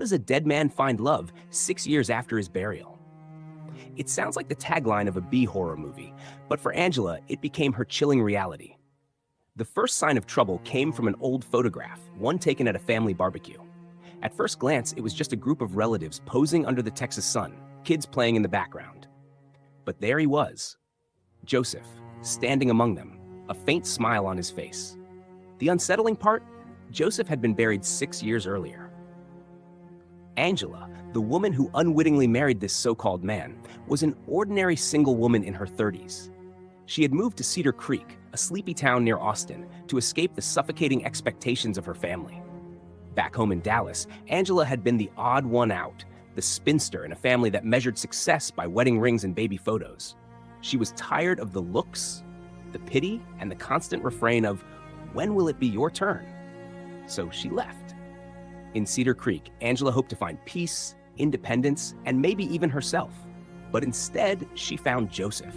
does a dead man find love 6 years after his burial? It sounds like the tagline of a B-horror movie, but for Angela, it became her chilling reality. The first sign of trouble came from an old photograph, one taken at a family barbecue. At first glance, it was just a group of relatives posing under the Texas sun, kids playing in the background. But there he was, Joseph, standing among them, a faint smile on his face. The unsettling part? Joseph had been buried 6 years earlier. Angela, the woman who unwittingly married this so-called man, was an ordinary single woman in her 30s. She had moved to Cedar Creek, a sleepy town near Austin, to escape the suffocating expectations of her family. Back home in Dallas, Angela had been the odd one out, the spinster in a family that measured success by wedding rings and baby photos. She was tired of the looks, the pity, and the constant refrain of, "When will it be your turn?" So she left. In Cedar Creek, Angela hoped to find peace, independence, and maybe even herself. But instead, she found Joseph,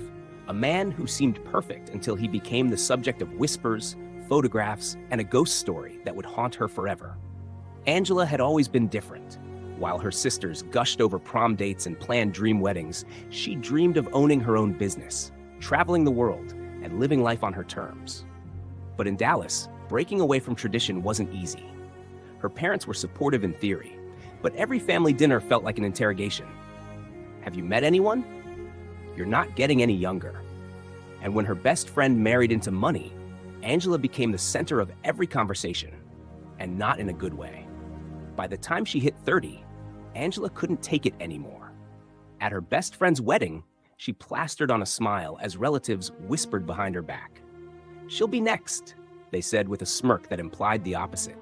a man who seemed perfect until he became the subject of whispers, photographs, and a ghost story that would haunt her forever. Angela had always been different. While her sisters gushed over prom dates and planned dream weddings, she dreamed of owning her own business, traveling the world, and living life on her terms. But in Dallas, breaking away from tradition wasn't easy. Her parents were supportive in theory, but every family dinner felt like an interrogation. Have you met anyone? You're not getting any younger. And when her best friend married into money, Angela became the center of every conversation, and not in a good way. By the time she hit 30, Angela couldn't take it anymore. At her best friend's wedding, she plastered on a smile as relatives whispered behind her back. "She'll be next," they said with a smirk that implied the opposite.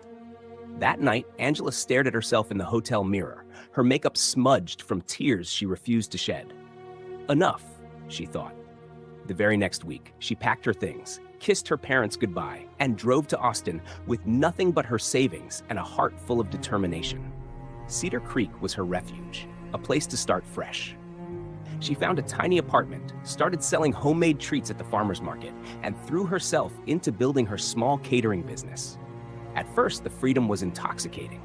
That night, Angela stared at herself in the hotel mirror, her makeup smudged from tears she refused to shed. Enough, she thought. The very next week, she packed her things, kissed her parents goodbye, and drove to Austin with nothing but her savings and a heart full of determination. Cedar Creek was her refuge, a place to start fresh. She found a tiny apartment, started selling homemade treats at the farmer's market, and threw herself into building her small catering business. At first, the freedom was intoxicating.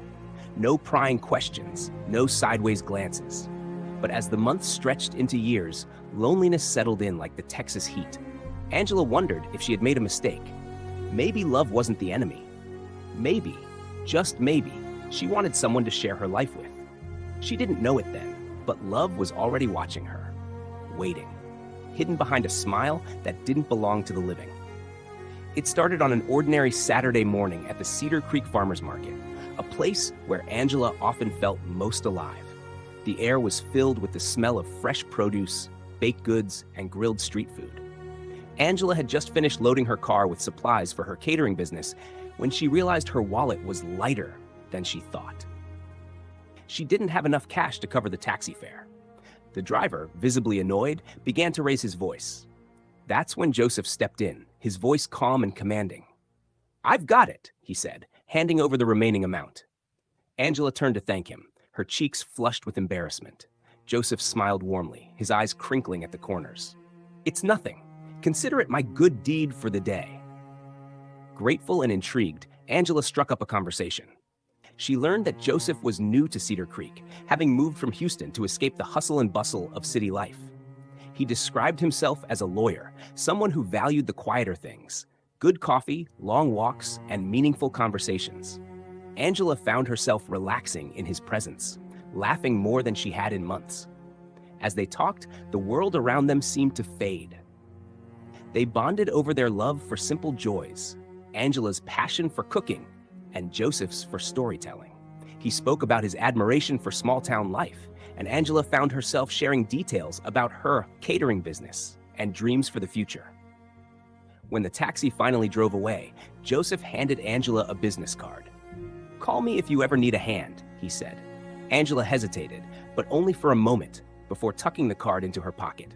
No prying questions, no sideways glances. But as the months stretched into years, loneliness settled in like the Texas heat. Angela wondered if she had made a mistake. Maybe love wasn't the enemy. Maybe, just maybe, she wanted someone to share her life with. She didn't know it then, but love was already watching her, waiting, hidden behind a smile that didn't belong to the living. It started on an ordinary Saturday morning at the Cedar Creek Farmers Market, a place where Angela often felt most alive. The air was filled with the smell of fresh produce, baked goods, and grilled street food. Angela had just finished loading her car with supplies for her catering business when she realized her wallet was lighter than she thought. She didn't have enough cash to cover the taxi fare. The driver, visibly annoyed, began to raise his voice. That's when Joseph stepped in, his voice calm and commanding. "I've got it," he said, handing over the remaining amount. Angela turned to thank him, her cheeks flushed with embarrassment. Joseph smiled warmly, his eyes crinkling at the corners. "It's nothing. Consider it my good deed for the day." Grateful and intrigued, Angela struck up a conversation. She learned that Joseph was new to Cedar Creek, having moved from Houston to escape the hustle and bustle of city life. He described himself as a lawyer, someone who valued the quieter things, good coffee, long walks, and meaningful conversations. Angela found herself relaxing in his presence, laughing more than she had in months. As they talked, the world around them seemed to fade. They bonded over their love for simple joys, Angela's passion for cooking, and Joseph's for storytelling. He spoke about his admiration for small-town life, and Angela found herself sharing details about her catering business and dreams for the future. When the taxi finally drove away, Joseph handed Angela a business card. "Call me if you ever need a hand," he said. Angela hesitated, but only for a moment, before tucking the card into her pocket.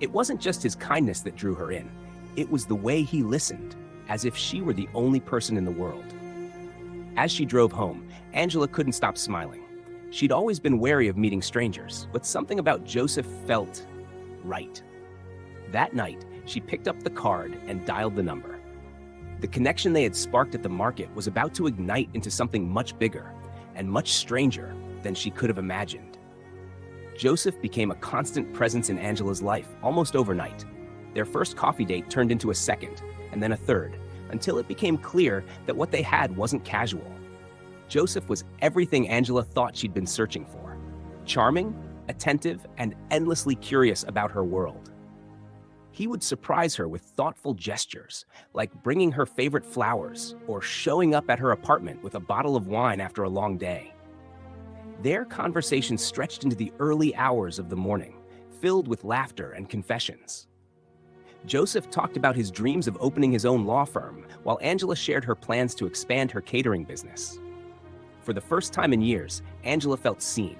It wasn't just his kindness that drew her in. It was the way he listened, as if she were the only person in the world. As she drove home, Angela couldn't stop smiling. She'd always been wary of meeting strangers, but something about Joseph felt right. That night, she picked up the card and dialed the number. The connection they had sparked at the market was about to ignite into something much bigger and much stranger than she could have imagined. Joseph became a constant presence in Angela's life almost overnight. Their first coffee date turned into a second, and then a third, until it became clear that what they had wasn't casual. Joseph was everything Angela thought she'd been searching for: charming, attentive, and endlessly curious about her world. He would surprise her with thoughtful gestures, like bringing her favorite flowers or showing up at her apartment with a bottle of wine after a long day. Their conversation stretched into the early hours of the morning, filled with laughter and confessions. Joseph talked about his dreams of opening his own law firm, while Angela shared her plans to expand her catering business. For the first time in years, Angela felt seen.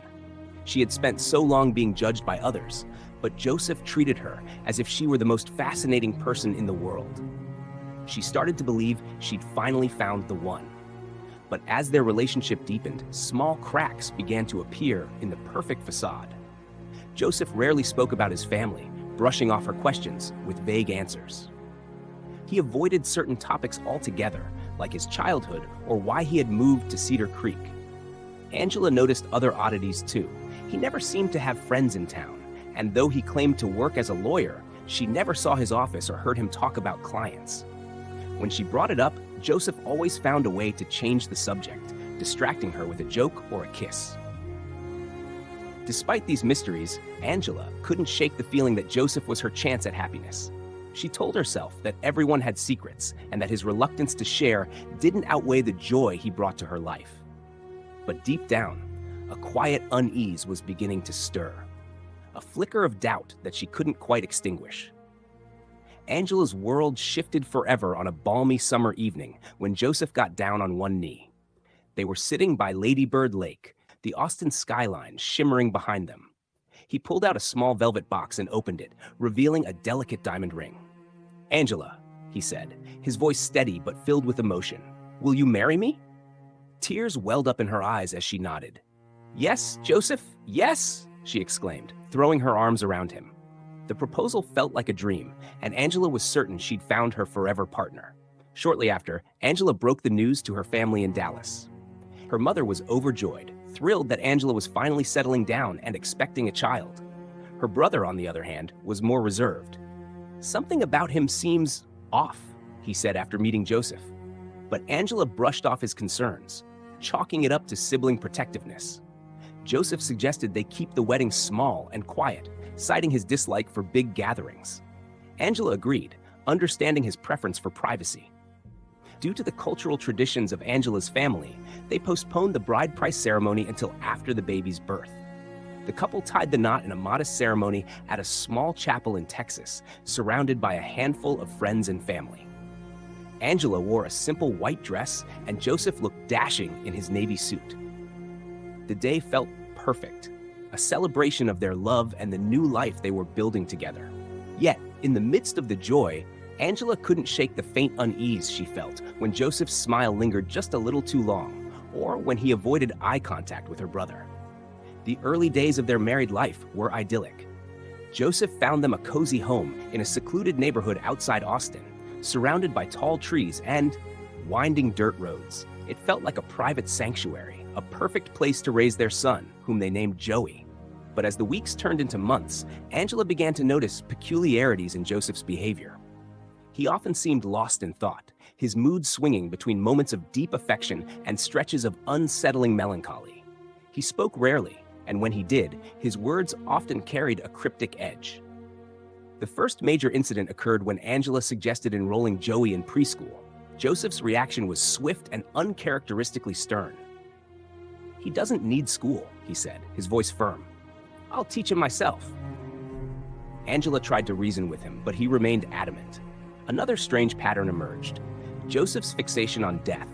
She had spent so long being judged by others, but Joseph treated her as if she were the most fascinating person in the world. She started to believe she'd finally found the one. But as their relationship deepened, small cracks began to appear in the perfect facade. Joseph rarely spoke about his family, brushing off her questions with vague answers. He avoided certain topics altogether, like his childhood or why he had moved to Cedar Creek. Angela noticed other oddities too. He never seemed to have friends in town, and though he claimed to work as a lawyer, she never saw his office or heard him talk about clients. When she brought it up, Joseph always found a way to change the subject, distracting her with a joke or a kiss. Despite these mysteries, Angela couldn't shake the feeling that Joseph was her chance at happiness. She told herself that everyone had secrets and that his reluctance to share didn't outweigh the joy he brought to her life. But deep down, a quiet unease was beginning to stir, a flicker of doubt that she couldn't quite extinguish. Angela's world shifted forever on a balmy summer evening when Joseph got down on one knee. They were sitting by Lady Bird Lake, the Austin skyline shimmering behind them. He pulled out a small velvet box and opened it, revealing a delicate diamond ring. "Angela," he said, his voice steady but filled with emotion, "will you marry me?" Tears welled up in her eyes as she nodded. "Yes, Joseph, yes!" she exclaimed, throwing her arms around him. The proposal felt like a dream, and Angela was certain she'd found her forever partner. Shortly after, Angela broke the news to her family in Dallas. Her mother was overjoyed, thrilled that Angela was finally settling down and expecting a child. Her brother, on the other hand, was more reserved. "Something about him seems off," he said after meeting Joseph. But Angela brushed off his concerns, chalking it up to sibling protectiveness. Joseph suggested they keep the wedding small and quiet, citing his dislike for big gatherings. Angela agreed, understanding his preference for privacy. Due to the cultural traditions of Angela's family, they postponed the bride price ceremony until after the baby's birth. The couple tied the knot in a modest ceremony at a small chapel in Texas, surrounded by a handful of friends and family. Angela wore a simple white dress, and Joseph looked dashing in his navy suit. The day felt perfect, a celebration of their love and the new life they were building together. Yet, in the midst of the joy, Angela couldn't shake the faint unease she felt when Joseph's smile lingered just a little too long, or when he avoided eye contact with her brother. The early days of their married life were idyllic. Joseph found them a cozy home in a secluded neighborhood outside Austin, surrounded by tall trees and winding dirt roads. It felt like a private sanctuary, a perfect place to raise their son, whom they named Joey. But as the weeks turned into months, Angela began to notice peculiarities in Joseph's behavior. He often seemed lost in thought, his mood swinging between moments of deep affection and stretches of unsettling melancholy. He spoke rarely, and when he did, his words often carried a cryptic edge. The first major incident occurred when Angela suggested enrolling Joey in preschool. Joseph's reaction was swift and uncharacteristically stern. "He doesn't need school," he said, his voice firm. "I'll teach him myself." Angela tried to reason with him, but he remained adamant. Another strange pattern emerged: Joseph's fixation on death.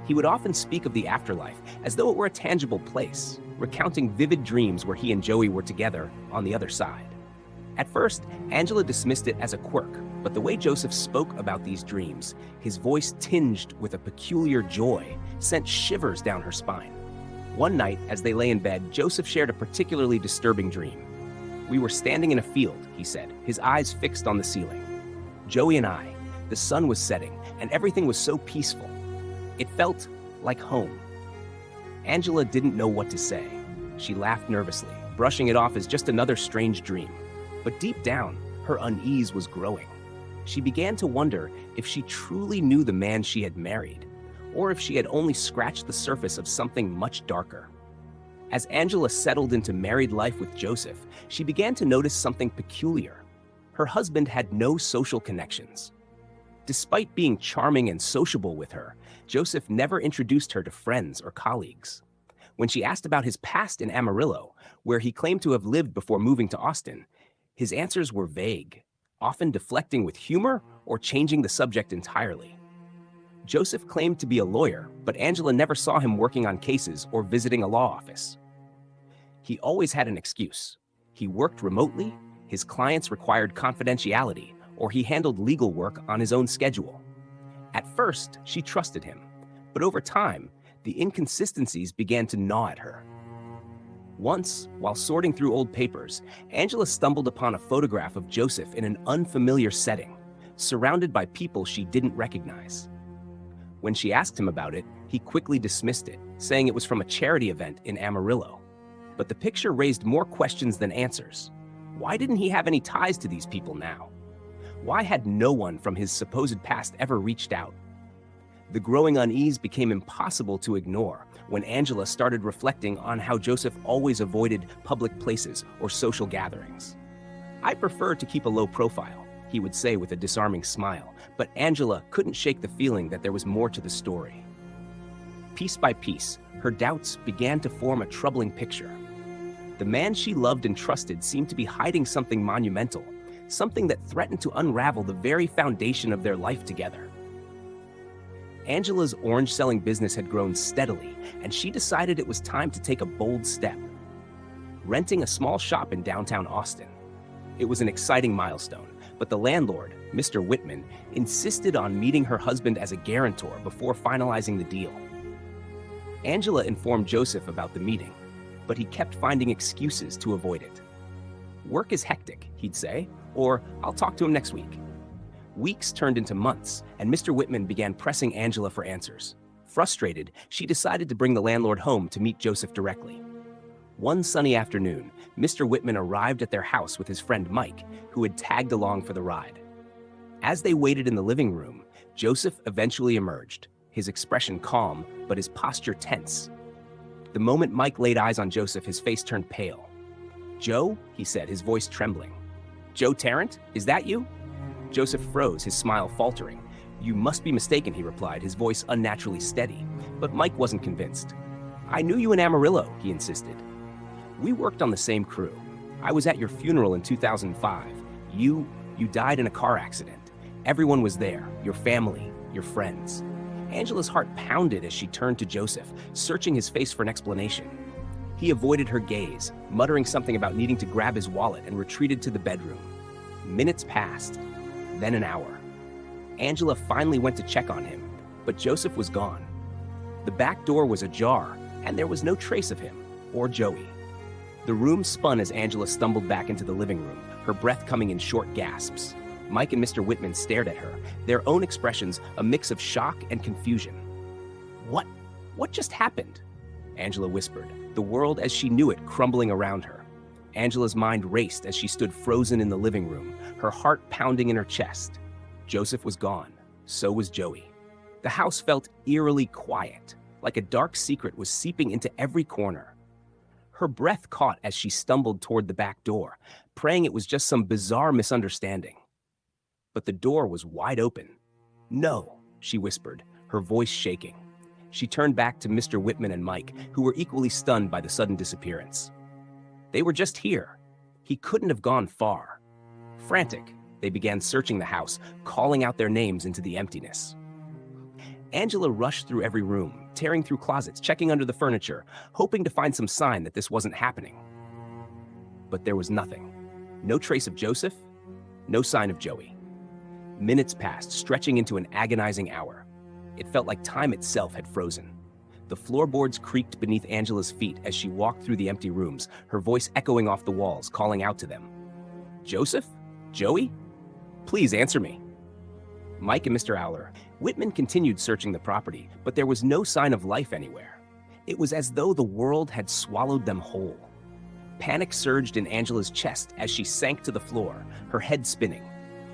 He would often speak of the afterlife as though it were a tangible place, recounting vivid dreams where he and Joey were together on the other side. At first, Angela dismissed it as a quirk, but the way Joseph spoke about these dreams, his voice tinged with a peculiar joy, sent shivers down her spine. One night, as they lay in bed, Joseph shared a particularly disturbing dream. "We were standing in a field," he said, his eyes fixed on the ceiling. "Joey and I, the sun was setting, and everything was so peaceful. It felt like home." Angela didn't know what to say. She laughed nervously, brushing it off as just another strange dream. But deep down, her unease was growing. She began to wonder if she truly knew the man she had married, or if she had only scratched the surface of something much darker. As Angela settled into married life with Joseph, she began to notice something peculiar. Her husband had no social connections. Despite being charming and sociable with her, Joseph never introduced her to friends or colleagues. When she asked about his past in Amarillo, where he claimed to have lived before moving to Austin, his answers were vague, often deflecting with humor or changing the subject entirely. Joseph claimed to be a lawyer, but Angela never saw him working on cases or visiting a law office. He always had an excuse. He worked remotely, his clients required confidentiality, or he handled legal work on his own schedule. At first, she trusted him, but over time, the inconsistencies began to gnaw at her. Once, while sorting through old papers, Angela stumbled upon a photograph of Joseph in an unfamiliar setting, surrounded by people she didn't recognize. When she asked him about it, he quickly dismissed it, saying it was from a charity event in Amarillo. But the picture raised more questions than answers. Why didn't he have any ties to these people now? Why had no one from his supposed past ever reached out? The growing unease became impossible to ignore when Angela started reflecting on how Joseph always avoided public places or social gatherings. "I prefer to keep a low profile," he would say with a disarming smile, but Angela couldn't shake the feeling that there was more to the story. Piece by piece, her doubts began to form a troubling picture. The man she loved and trusted seemed to be hiding something monumental, something that threatened to unravel the very foundation of their life together. Angela's orange-selling business had grown steadily, and she decided it was time to take a bold step. Renting a small shop in downtown Austin. It was an exciting milestone, but the landlord, Mr. Whitman, insisted on meeting her husband as a guarantor before finalizing the deal. Angela informed Joseph about the meeting, but he kept finding excuses to avoid it. "Work is hectic," he'd say, or "I'll talk to him next week." Weeks turned into months, and Mr. Whitman began pressing Angela for answers. Frustrated, she decided to bring the landlord home to meet Joseph directly. One sunny afternoon, Mr. Whitman arrived at their house with his friend Mike, who had tagged along for the ride. As they waited in the living room, Joseph eventually emerged, his expression calm, but his posture tense. The moment Mike laid eyes on Joseph, his face turned pale. "Joe?" he said, his voice trembling. "Joe Tarrant? Is that you?" Joseph froze, his smile faltering. "You must be mistaken," he replied, his voice unnaturally steady. But Mike wasn't convinced. "I knew you in Amarillo," he insisted. "We worked on the same crew. I was at your funeral in 2005. You died in a car accident. Everyone was there, your family, your friends." Angela's heart pounded as she turned to Joseph, searching his face for an explanation. He avoided her gaze, muttering something about needing to grab his wallet, and retreated to the bedroom. Minutes passed, then an hour. Angela finally went to check on him, but Joseph was gone. The back door was ajar, and there was no trace of him, or Joey. The room spun as Angela stumbled back into the living room, her breath coming in short gasps. Mike and Mr. Whitman stared at her, their own expressions a mix of shock and confusion. What just happened?" Angela whispered, the world as she knew it crumbling around her. Angela's mind raced as she stood frozen in the living room, her heart pounding in her chest. Joseph was gone. So was Joey. The house felt eerily quiet, like a dark secret was seeping into every corner. Her breath caught as she stumbled toward the back door, praying it was just some bizarre misunderstanding. But the door was wide open. "No," she whispered, her voice shaking. She turned back to Mr. Whitman and Mike, who were equally stunned by the sudden disappearance. They were just here. He couldn't have gone far. Frantic, they began searching the house, calling out their names into the emptiness. Angela rushed through every room, tearing through closets, checking under the furniture, hoping to find some sign that this wasn't happening. But there was nothing. No trace of Joseph, no sign of Joey. Minutes passed, stretching into an agonizing hour. It felt like time itself had frozen. The floorboards creaked beneath Angela's feet as she walked through the empty rooms, her voice echoing off the walls, calling out to them. "Joseph? Joey? Please answer me." Mike and Mr. Whitman continued searching the property, but there was no sign of life anywhere. It was as though the world had swallowed them whole. Panic surged in Angela's chest as she sank to the floor, her head spinning.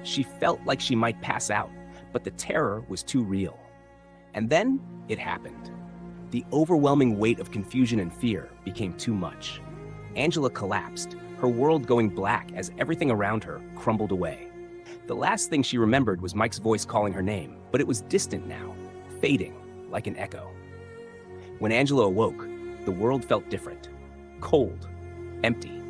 She felt like she might pass out, but the terror was too real. And then it happened. The overwhelming weight of confusion and fear became too much. Angela collapsed, her world going black as everything around her crumbled away. The last thing she remembered was Mike's voice calling her name, but it was distant now, fading like an echo. When Angela awoke, the world felt different. Cold, empty.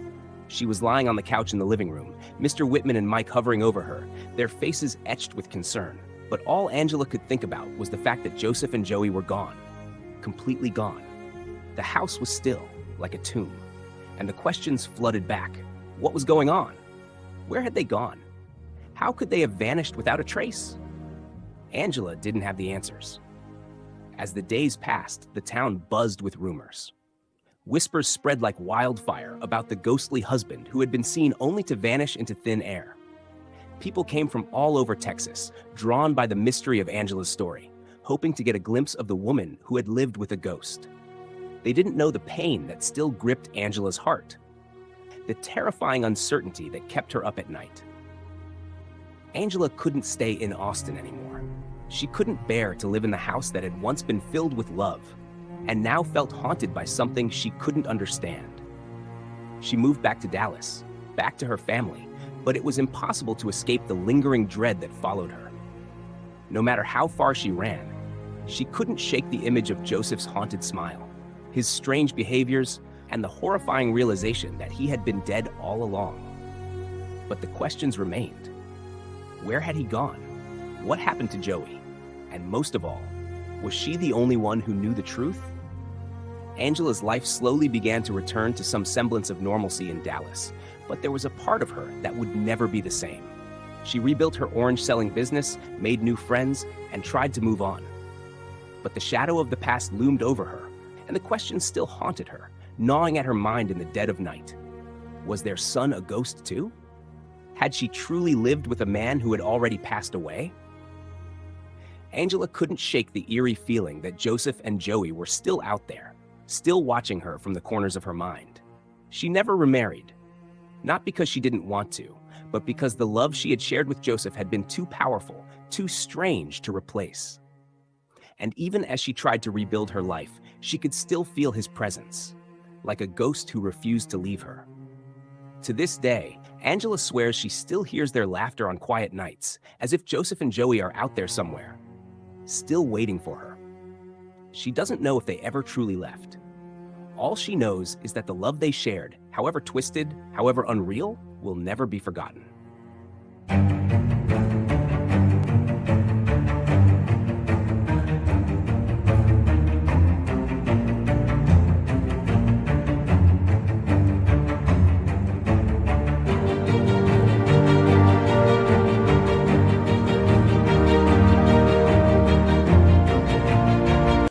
She was lying on the couch in the living room, Mr. Whitman and Mike hovering over her, their faces etched with concern. But all Angela could think about was the fact that Joseph and Joey were gone. Completely gone. The house was still, like a tomb. And the questions flooded back. What was going on? Where had they gone? How could they have vanished without a trace? Angela didn't have the answers. As the days passed, the town buzzed with rumors. Whispers spread like wildfire about the ghostly husband who had been seen only to vanish into thin air. People came from all over Texas, drawn by the mystery of Angela's story, hoping to get a glimpse of the woman who had lived with a ghost. They didn't know the pain that still gripped Angela's heart, the terrifying uncertainty that kept her up at night. Angela couldn't stay in Austin anymore. She couldn't bear to live in the house that had once been filled with love, and now felt haunted by something she couldn't understand. She moved back to Dallas, back to her family, but it was impossible to escape the lingering dread that followed her. No matter how far she ran, she couldn't shake the image of Joseph's haunted smile, his strange behaviors, and the horrifying realization that he had been dead all along. But the questions remained. Where had he gone? What happened to Joey? And most of all, was she the only one who knew the truth? Angela's life slowly began to return to some semblance of normalcy in Dallas, but there was a part of her that would never be the same. She rebuilt her orange-selling business, made new friends, and tried to move on. But the shadow of the past loomed over her, and the questions still haunted her, gnawing at her mind in the dead of night. Was their son a ghost too? Had she truly lived with a man who had already passed away? Angela couldn't shake the eerie feeling that Joseph and Joey were still out there, still watching her from the corners of her mind. She never remarried, not because she didn't want to, but because the love she had shared with Joseph had been too powerful, too strange to replace. And even as she tried to rebuild her life, she could still feel his presence, like a ghost who refused to leave her. To this day, Angela swears she still hears their laughter on quiet nights, as if Joseph and Joey are out there somewhere, still waiting for her. She doesn't know if they ever truly left. All she knows is that the love they shared, however twisted, however unreal, will never be forgotten.